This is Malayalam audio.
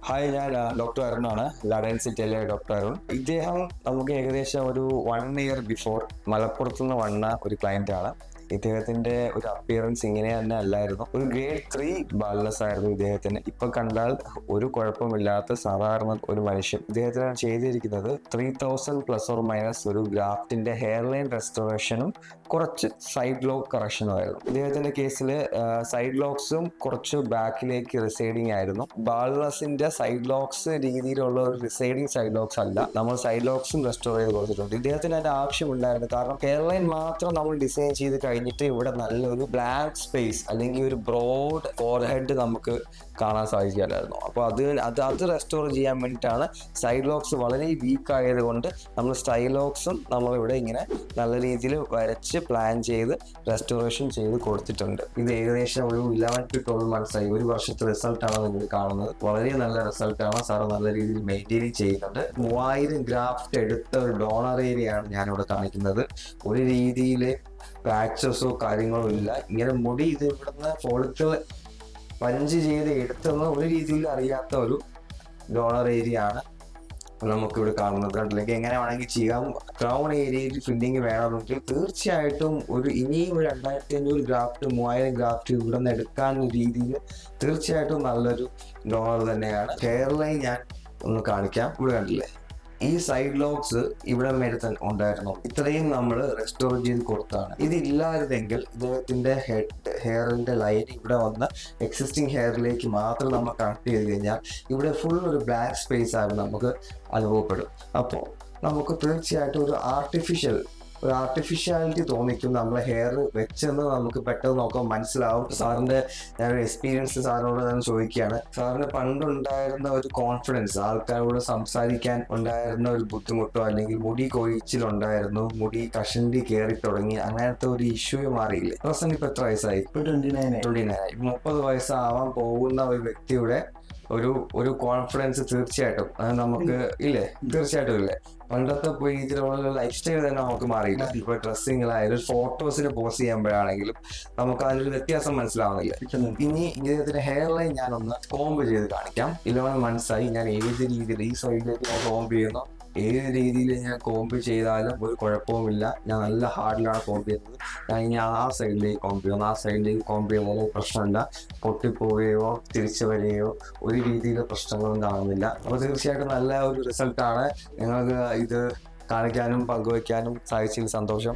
ഹായ്, ഞാൻ ഡോക്ടർ അരുണാണ്. ലാഡൻ സിറ്റിയിലെ ഡോക്ടർ അരുൺ. ഇദ്ദേഹം നമുക്ക് ഏകദേശം ഒരു 1 ഇയർ ബിഫോർ മലപ്പുറത്തുനിന്ന് വന്ന ഒരു ക്ലയന്റ് ആണ്. ഇദ്ദേഹത്തിന്റെ ഒരു അപ്പിയറൻസ് ഇങ്ങനെ തന്നെ അല്ലായിരുന്നു. ഒരു ഗ്രേഡ് 3 ബാൽനസ് ആയിരുന്നു ഇദ്ദേഹത്തിന്. ഇപ്പൊ കണ്ടാൽ ഒരു കുഴപ്പമില്ലാത്ത സാധാരണ ഒരു മനുഷ്യൻ. ഇദ്ദേഹത്തിന് ചെയ്തിരിക്കുന്നത് 3000 പ്ലസ് ഓർ മൈനസ് ഒരു ഗ്രാഫ്റ്റിന്റെ ഹെയർ ലൈൻ റെസ്റ്റോറേഷനും കുറച്ച് സൈഡ് ലോക്ക് കറക്ഷനും ആയിരുന്നു. ഇദ്ദേഹത്തിന്റെ കേസിൽ സൈഡ് ലോക്സും കുറച്ച് ബാക്കിലേക്ക് റിസൈഡിങ് ആയിരുന്നു. ബാൾനസിന്റെ സൈഡ് ലോക്സ് രീതിയിലുള്ള ഒരു റിസൈഡിങ് സൈഡ് ലോക്സ് അല്ല, നമ്മൾ സൈഡ് ലോക്സും റെസ്റ്റോർ ചെയ്ത് കൊടുത്തിട്ടുണ്ട്. ഇദ്ദേഹത്തിന് അതിന്റെ ആവശ്യമുണ്ടായിരുന്നു. കാരണം ഹെയർ ലൈൻ മാത്രം നമ്മൾ ഡിസൈൻ ചെയ്ത് കഴിഞ്ഞിട്ട് ഇവിടെ നല്ലൊരു ബ്ലാക്ക് സ്പേസ് അല്ലെങ്കിൽ ഒരു ബ്രോഡ് ഫോർഹെഡ് നമുക്ക് കാണാൻ സാധിക്കില്ലായിരുന്നു. അപ്പോൾ അത് റെസ്റ്റോർ ചെയ്യാൻ വേണ്ടിയിട്ടാണ് സൈഡ് ലോക്സ് വളരെ വീക്ക് ആയതുകൊണ്ട് നമ്മൾ സ്റ്റൈൽ ലോക്സും നമ്മളിവിടെ ഇങ്ങനെ നല്ല രീതിയിൽ വരച്ച് പ്ലാൻ ചെയ്ത് റെസ്റ്റോറേഷൻ ചെയ്ത് കൊടുത്തിട്ടുണ്ട്. ഇത് ഏകദേശം ഒരു 11 to 12 months ആയി. ഒരു വർഷത്തെ റിസൾട്ടാണ് നിങ്ങൾ കാണുന്നത്. വളരെ നല്ല റിസൾട്ടാണ്. സാറ് നല്ല രീതിയിൽ മെയിൻറ്റെയിൻ ചെയ്യുന്നുണ്ട്. 3000 ഗ്രാഫ്റ്റ് എടുത്ത ഒരു ഡോണർ ഏരിയയാണ് ഞാനിവിടെ കാണിക്കുന്നത്. ഒരു രീതിയിൽ പാച്ചസോ കാര്യങ്ങളോ ഇല്ല. ഇങ്ങനെ മുടി ഇത് ഇവിടുന്ന് ഫോളിക്കിൾ പഞ്ച് ചെയ്ത് എടുത്തെന്ന് ഒരു രീതിയിൽ അറിയാത്ത ഒരു ഡോണർ ഏരിയ ആണ് നമുക്കിവിടെ കാണുന്നത്. കണ്ടില്ലെങ്കിൽ എങ്ങനെ വേണമെങ്കിൽ ചെയ്യാം. ക്രൗൺ ഏരിയയിൽ ഫില്ലിങ് വേണമെങ്കിൽ തീർച്ചയായിട്ടും ഇനിയും ഒരു 2500 ഗ്രാഫ്റ്റ് 3000 ഗ്രാഫ്റ്റ് ഇവിടെ നിന്ന് എടുക്കാൻ രീതിയിൽ തീർച്ചയായിട്ടും നല്ലൊരു ഡോണർ തന്നെയാണ്. ഹെയർ ലൈൻ ഞാൻ ഒന്ന് കാണിക്കാം. ഇവിടെ കണ്ടില്ലേ, ഈ സൈഡ് ലോക്സ് ഇവിടെ മേടത്തൻ ഉണ്ടായിരുന്നു. ഇത്രയും നമ്മൾ റെസ്റ്റോർ ചെയ്ത് കൊടുത്താണ്. ഇതില്ലായിരുന്നെങ്കിൽ ഇദ്ദേഹത്തിന്റെ ഹെയറിന്റെ ലൈൻ ഇവിടെ വന്ന് എക്സിസ്റ്റിംഗ് ഹെയറിലേക്ക് മാത്രം നമ്മൾ കണക്ട് ചെയ്ത് കഴിഞ്ഞാൽ ഇവിടെ ഫുൾ ഒരു ബ്ലാക്ക് സ്പേസ് ആയി നമുക്ക് അനുഭവപ്പെടും. അപ്പോൾ നമുക്ക് തീർച്ചയായിട്ടും ഒരു ആർട്ടിഫിഷ്യാലിറ്റി തോന്നിക്കും. നമ്മളെ ഹെയർ വെച്ചെന്ന് നമുക്ക് പെട്ടെന്ന് നോക്കാൻ മനസ്സിലാവും. സാറിന്റെ ഞാനൊരു എക്സ്പീരിയൻസ് സാറിനോട് ഞാൻ ചോദിക്കുകയാണ്. സാറിന് പണ്ടുണ്ടായിരുന്ന ഒരു കോൺഫിഡൻസ്, ആൾക്കാരോട് സംസാരിക്കാൻ ഉണ്ടായിരുന്ന ഒരു ബുദ്ധിമുട്ടോ അല്ലെങ്കിൽ മുടി കൊഴിച്ചിലുണ്ടായിരുന്നു, മുടി കഷണ്ടി കയറി തുടങ്ങി, അങ്ങനത്തെ ഒരു ഇഷ്യൂ മാറിയില്ലേ? പ്രസന്റ് ഇപ്പൊ എത്ര വയസ്സായി? 29. 30 വയസ്സാവാൻ പോകുന്ന ഒരു വ്യക്തിയുടെ ഒരു കോൺഫിഡൻസ് തീർച്ചയായിട്ടും നമുക്ക് ഇല്ലേ? തീർച്ചയായിട്ടും ഇല്ലേ? പണ്ടത്തെ രീതിയിലുള്ള ലൈഫ് സ്റ്റൈൽ തന്നെ നമുക്ക് മാറിയില്ല. ഇപ്പൊ ഡ്രസ്സിങ്ങിലായാലും ഫോട്ടോസിന് പോസ്റ്റ് ചെയ്യുമ്പോഴാണെങ്കിലും നമുക്ക് അതിനൊരു വ്യത്യാസം മനസ്സിലാവുന്നില്ല. ഇനി ഇദ്ദേഹത്തിന്റെ ഹെയർ ലൈൻ ഞാനൊന്ന് കോംബ് ചെയ്ത് കാണിക്കാം. 11 months ആയി. ഞാൻ ഏത് രീതിയിൽ ഈ സൈഡിലേക്ക് ഞാൻ കോംബ് ചെയ്യുന്നു, ഏത് രീതിയിൽ ഞാൻ കോംബ് ചെയ്താലും ഒരു കുഴപ്പവുമില്ല. ഞാൻ നല്ല ഹാർഡിലാണ് കോംബ് ചെയ്യുന്നത്. ഞാൻ ഇനി ആ സൈഡിലേക്ക് കോംബ് ചെയ്യുന്നു. ആ സൈഡിലേക്ക് കോംബ് ചെയ്യുന്നതിന് പ്രശ്നമില്ല. പൊട്ടിപ്പോവുകയോ തിരിച്ചു വരികയോ ഒരു രീതിയിലെ പ്രശ്നങ്ങളും കാണുന്നില്ല. അപ്പോൾ തീർച്ചയായിട്ടും നല്ല ഒരു റിസൾട്ടാണ്. നിങ്ങൾക്ക് ഇത് കാണിക്കാനും പങ്കുവയ്ക്കാനും സാധിച്ചതിൽ സന്തോഷം.